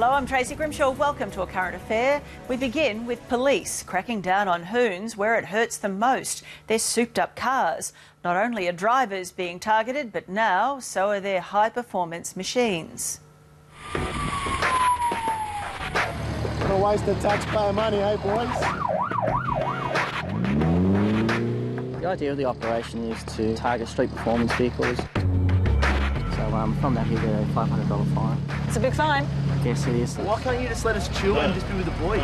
Hello, I'm Tracy Grimshaw. Welcome to A Current Affair. We begin with police cracking down on hoons where it hurts them most, their souped-up cars. Not only are drivers being targeted, but now so are their high-performance machines. What a waste of taxpayer money, eh, boys? The idea of the operation is to target street performance vehicles. So from that, you get a $500 fine. It's a big fine. Yes, it is. Why can't you just let us chill and just be with the boys?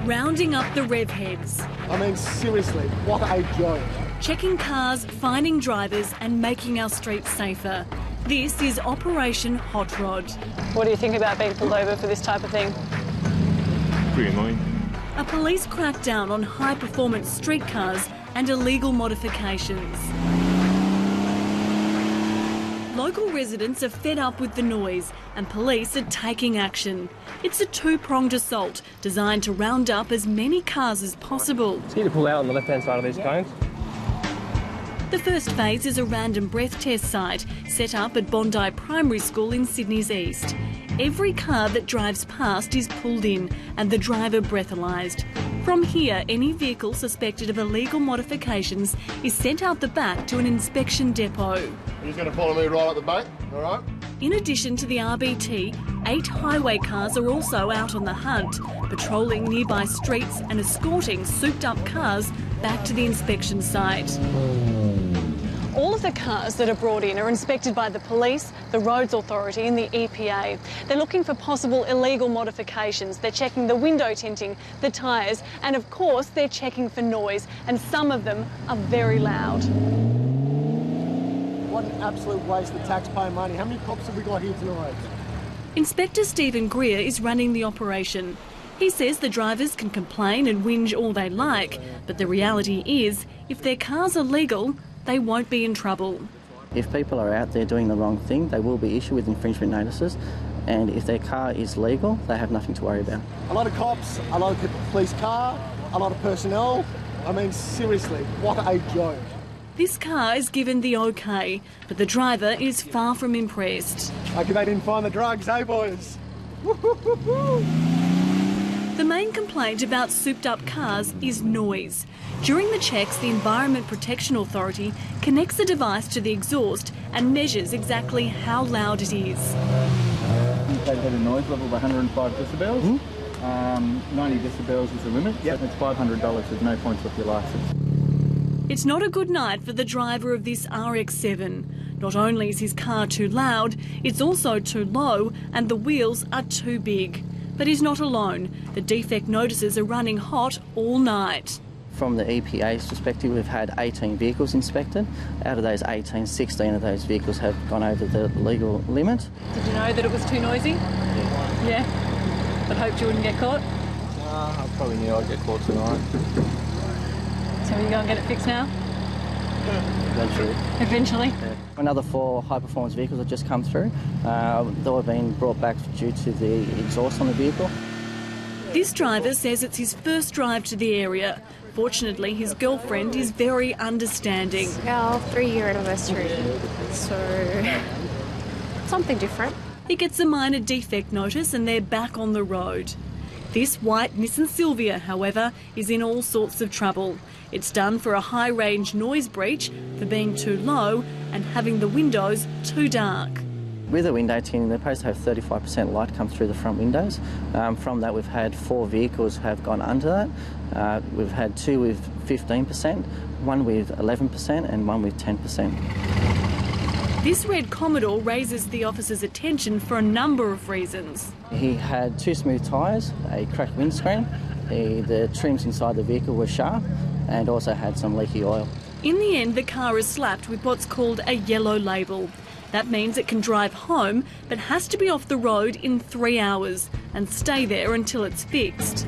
Rounding up the rev heads. I mean, seriously, what a joke. Checking cars, finding drivers and making our streets safer. This is Operation Hot Rod. What do you think about being pulled over for this type of thing? Pretty annoying. A police crackdown on high-performance streetcars and illegal modifications. Local residents are fed up with the noise and police are taking action. It's a two-pronged assault designed to round up as many cars as possible. It's here to pull out on the left-hand side of these cones. The first phase is a random breath test site set up at Bondi Primary School in Sydney's east. Every car that drives past is pulled in and the driver breathalyzed. From here, any vehicle suspected of illegal modifications is sent out the back to an inspection depot. You're just going to follow me right at the back, all right? In addition to the RBT, 8 highway cars are also out on the hunt, patrolling nearby streets and escorting souped-up cars back to the inspection site. All of the cars that are brought in are inspected by the police, the Roads Authority and the EPA. They're looking for possible illegal modifications. They're checking the window tinting, the tyres, and of course they're checking for noise, and some of them are very loud. What an absolute waste of taxpayer money. How many cops have we got here tonight? Inspector Stephen Greer is running the operation. He says the drivers can complain and whinge all they like, but the reality is, if their cars are legal, they won't be in trouble. If people are out there doing the wrong thing, they will be issued with infringement notices, and if their car is legal, they have nothing to worry about. A lot of cops, a lot of police car, a lot of personnel. I mean, seriously, what a joke. This car is given the OK, but the driver is far from impressed. Okay, they didn't find the drugs, eh, boys? The main complaint about souped-up cars is noise. During the checks, the Environment Protection Authority connects the device to the exhaust and measures exactly how loud it is. They've had a noise level of 105 decibels. 90 decibels is the limit, so it's $500 with no points off your licence. It's not a good night for the driver of this RX-7. Not only is his car too loud, it's also too low and the wheels are too big. But he's not alone. The defect notices are running hot all night. From the EPA's perspective, we've had 18 vehicles inspected. Out of those 18, 16 of those vehicles have gone over the legal limit. Did you know that it was too noisy? Yeah? But hoped you wouldn't get caught? I probably knew I'd get caught tonight. So you go and get it fixed now? Eventually. Eventually? Yeah. Another 4 high-performance vehicles have just come through. They were being brought back due to the exhaust on the vehicle. This driver says it's his first drive to the area. Fortunately, his girlfriend is very understanding. Our 3-year anniversary, so something different. He gets a minor defect notice and they're back on the road. This white Nissan Silvia, however, is in all sorts of trouble. It's done for a high-range noise breach, for being too low and having the windows too dark. With the window tinting, they're supposed to have 35% light come through the front windows. From that, we've had 4 vehicles have gone under that. We've had 2 with 15%, 1 with 11% and 1 with 10%. This red Commodore raises the officer's attention for a number of reasons. He had 2 smooth tyres, a cracked windscreen, the trims inside the vehicle were sharp and also had some leaky oil. In the end, the car is slapped with what's called a yellow label. That means it can drive home, but has to be off the road in 3 hours and stay there until it's fixed.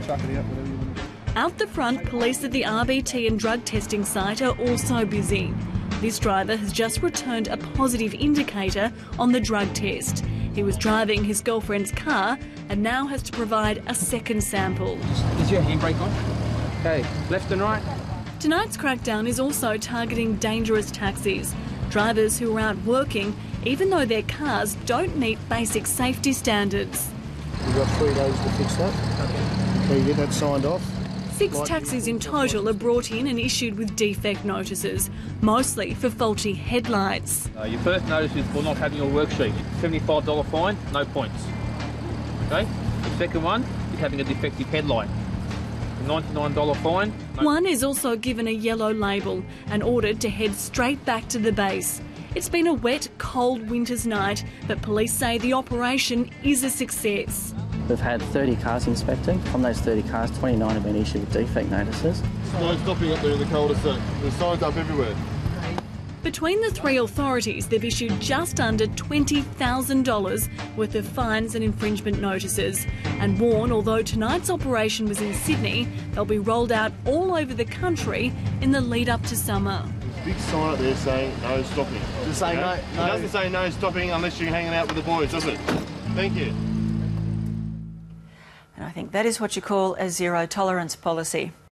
Out the front, police at the RBT and drug testing site are also busy. This driver has just returned a positive indicator on the drug test. He was driving his girlfriend's car and now has to provide a second sample. Is your handbrake on? Okay, left and right. Tonight's crackdown is also targeting dangerous taxis, drivers who are out working even though their cars don't meet basic safety standards. You've got 3 days to fix that. Okay. Until you get that signed off. 6 taxis in total are brought in and issued with defect notices, mostly for faulty headlights. Your first notice is for not having your worksheet. $75 fine, no points. Okay? The second one is having a defective headlight. $99 fine. One is also given a yellow label and ordered to head straight back to the base. It's been a wet, cold winter's night, but police say the operation is a success. We've had 30 cars inspected. From those 30 cars, 29 have been issued with defect notices. No stopping up there in the cul-de-sac. There's signs up everywhere. Between the 3 authorities, they've issued just under $20,000 worth of fines and infringement notices and warn, although tonight's operation was in Sydney, they'll be rolled out all over the country in the lead up to summer. Big sign up there saying no stopping. Does it say no? It doesn't say no stopping unless you're hanging out with the boys, does it? Thank you. And I think that is what you call a zero tolerance policy.